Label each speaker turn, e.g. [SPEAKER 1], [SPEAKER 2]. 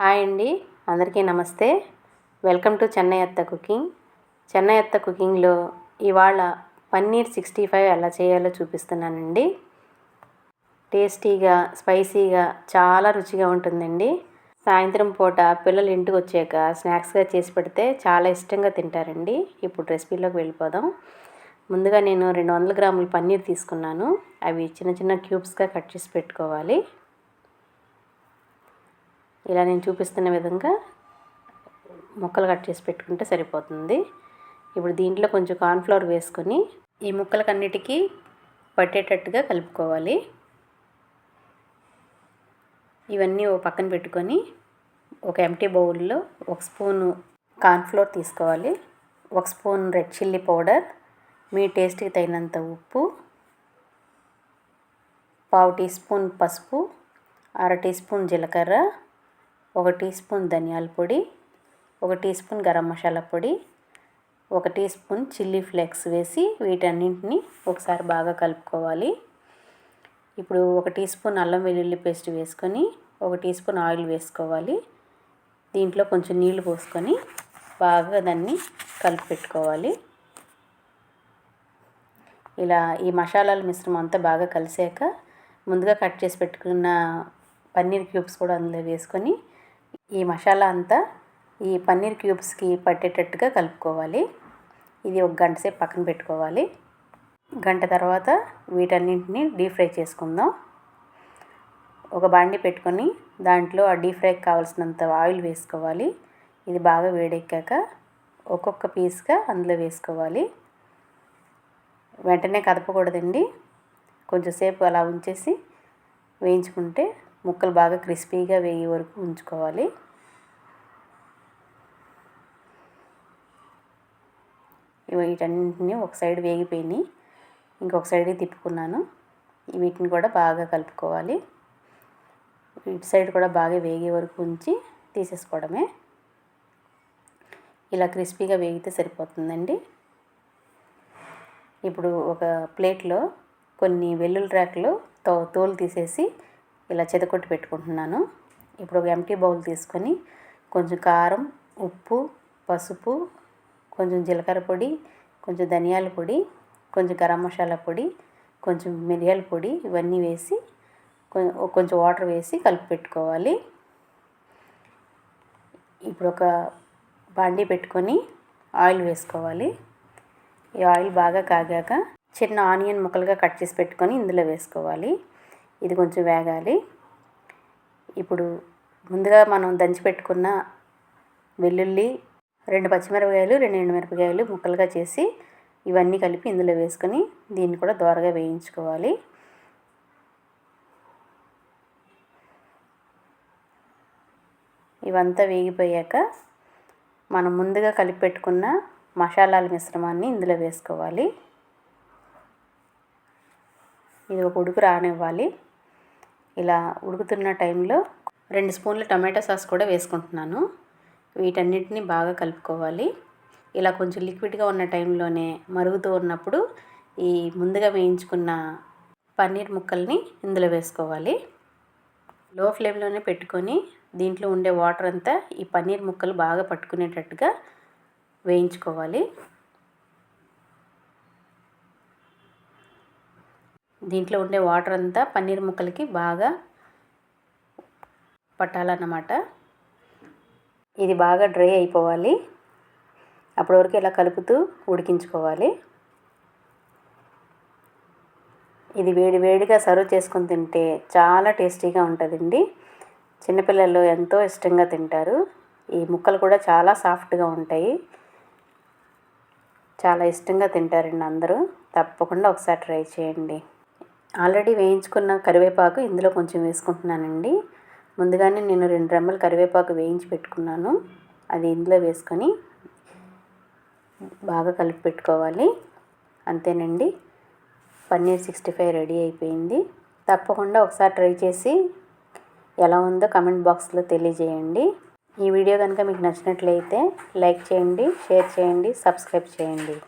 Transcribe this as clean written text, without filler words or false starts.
[SPEAKER 1] Hi అండి, అందరికీ నమస్తే. వెల్కమ్ టు చెన్నై అత్త కుకింగ్. చెన్నై అత్త కుకింగ్లో ఇవాళ పన్నీర్ 65 ఎలా చేయాలో చూపిస్తున్నానండి. టేస్టీగా, స్పైసీగా, చాలా రుచిగా ఉంటుందండి. సాయంత్రం పూట పిల్లలు ఇంటికి వచ్చాక స్నాక్స్గా చేసి పెడితే చాలా ఇష్టంగా తింటారండి. ఇప్పుడు రెసిపీలోకి వెళ్ళిపోదాం. ముందుగా నేను 200 గ్రాముల పన్నీర్ తీసుకున్నాను. అవి చిన్న చిన్న క్యూబ్స్గా కట్ చేసి పెట్టుకోవాలి. ఇలా నేను చూపిస్తున్న విధంగా ముక్కలు కట్ చేసి పెట్టుకుంటే సరిపోతుంది. ఇప్పుడు దీంట్లో కొంచెం కార్న్ఫ్లవర్ వేసుకొని ఈ ముక్కలకన్నిటికీ పట్టేటట్టుగా కలుపుకోవాలి. ఇవన్నీ ఓ పక్కన పెట్టుకొని ఒక ఎంటీ బౌల్లో 1 స్పూను కార్న్ఫ్లవర్ తీసుకోవాలి. 1 స్పూన్ రెడ్ చిల్లీ పౌడర్, మీ టేస్ట్కి తగినంత ఉప్పు, 1/2 టీ స్పూన్ పసుపు, 1/2 టీ స్పూన్ జీలకర్ర, 1 టీ స్పూన్ ధనియాల పొడి, 1 టీ స్పూన్ గరం మసాలా పొడి, 1 టీ స్పూన్ చిల్లీ ఫ్లేక్స్ వేసి వీటన్నింటినీ ఒకసారి బాగా కలుపుకోవాలి. ఇప్పుడు 1 టీ స్పూన్ అల్లం వెల్లుల్లి పేస్ట్ వేసుకొని 1 టీ స్పూన్ ఆయిల్ వేసుకోవాలి. దీంట్లో కొంచెం నీళ్లు పోసుకొని బాగా దాన్ని కలిపి పెట్టుకోవాలి. ఇలా ఈ మసాలాల మిశ్రమం అంతా బాగా కలిసాక ముందుగా కట్ చేసి పెట్టుకున్న పన్నీర్ క్యూబ్స్ కూడా అందులో వేసుకొని ఈ మసాలా అంతా ఈ పన్నీర్ క్యూబ్స్కి పట్టేటట్టుగా కలుపుకోవాలి. ఇది 1 గంట సేపు పక్కన పెట్టుకోవాలి. గంట తర్వాత వీటన్నింటినీ డీప్ ఫ్రై చేసుకుందాం. ఒక బాండి పెట్టుకొని దాంట్లో ఆ డీప్ ఫ్రైకి కావాల్సినంత ఆయిల్ వేసుకోవాలి. ఇది బాగా వేడెక్కాక ఒక్కొక్క పీస్గా అందులో వేసుకోవాలి. వెంటనే కదపకూడదండి. కొంచెంసేపు అలా ఉంచేసి వేయించుకుంటే ముక్కలు బాగా క్రిస్పీగా వేగే వరకు ఉంచుకోవాలి. వీటన్నింటినీ ఒక సైడ్ వేగిపోయినాయి, ఇంకొక సైడ్ తిప్పుకున్నాను. వీటిని కూడా బాగా కలుపుకోవాలి. ఇటు సైడ్ కూడా బాగా వేగే వరకు ఉంచి తీసేసుకోవడమే. ఇలా క్రిస్పీగా వేగితే సరిపోతుందండి. ఇప్పుడు ఒక ప్లేట్లో కొన్ని వెల్లుల్లి రేకలు తోలు తీసేసి ఇలా చెదకొట్టి పెట్టుకుంటున్నాను. ఇప్పుడు ఒక ఎంటీ బౌల్ తీసుకొని కొంచెం కారం, ఉప్పు, పసుపు, కొంచెం జీలకర్ర పొడి, కొంచెం ధనియాల పొడి, కొంచెం గరం మసాలా పొడి, కొంచెం మిరియాల పొడి ఇవన్నీ వేసి కొంచెం వాటర్ వేసి కలిపి పెట్టుకోవాలి. ఇప్పుడు ఒక బాండీ పెట్టుకొని ఆయిల్ వేసుకోవాలి. ఈ ఆయిల్ బాగా కాగాక చిన్న ఆనియన్ ముక్కలుగా కట్ చేసి పెట్టుకొని ఇందులో వేసుకోవాలి. ఇది కొంచెం వేగాలి. ఇప్పుడు ముందుగా మనం దంచి పెట్టుకున్న వెల్లుల్లి, 2 పచ్చిమిరపకాయలు, 2 ఎండుమిరపకాయలు ముక్కలుగా చేసి ఇవన్నీ కలిపి ఇందులో వేసుకొని దీన్ని కూడా దోరగా వేయించుకోవాలి. ఇవంతా వేగిపోయాక మనం ముందుగా కలిపి పెట్టుకున్న మసాలాల మిశ్రమాన్ని ఇందులో వేసుకోవాలి. ఇది ఒక ఉడుకు రానివ్వాలి. ఇలా ఉడుకుతున్న టైంలో 2 స్పూన్ల టమాటా సాస్ కూడా వేసుకుంటున్నాను. వీటన్నిటిని బాగా కలుపుకోవాలి. ఇలా కొంచెం లిక్విడ్గా ఉన్న టైంలోనే మరుగుతూ ఉన్నప్పుడు ఈ ముందుగా వేయించుకున్న పన్నీర్ ముక్కల్ని ఇందులో వేసుకోవాలి. లో ఫ్లేమ్లోనే పెట్టుకొని దీంట్లో ఉండే వాటర్ అంతా ఈ పన్నీర్ ముక్కలు బాగా పట్టుకునేటట్టుగా వేయించుకోవాలి. దీంట్లో ఉండే వాటర్ అంతా పన్నీర్ ముక్కలకి బాగా పట్టాలన్నమాట. ఇది బాగా డ్రై అయిపోవాలి. అప్పటి వరకు ఇలా కలుపుతూ ఉడికించుకోవాలి. ఇది వేడిగా సర్వ్ చేసుకొని తింటే చాలా టేస్టీగా ఉంటుందండి. చిన్నపిల్లలు ఎంతో ఇష్టంగా తింటారు. ఈ ముక్కలు కూడా చాలా సాఫ్ట్గా ఉంటాయి. చాలా ఇష్టంగా తింటారండి అందరూ. తప్పకుండా ఒకసారి ట్రై చేయండి. ఆల్రెడీ వేయించుకున్న కరివేపాకు ఇందులో కొంచెం వేసుకుంటున్నానండి. ముందుగానే నేను 2 రెమ్మలు కరివేపాకు వేయించి పెట్టుకున్నాను. అది ఇందులో వేసుకొని బాగా కలిపి పెట్టుకోవాలి. అంతేనండి, పన్నీర్ 65 రెడీ అయిపోయింది. తప్పకుండా ఒకసారి ట్రై చేసి ఎలా ఉందో కామెంట్ బాక్స్లో తెలియజేయండి. ఈ వీడియో కనుక మీకు నచ్చినట్లయితే లైక్ చేయండి, షేర్ చేయండి, సబ్స్క్రైబ్ చేయండి.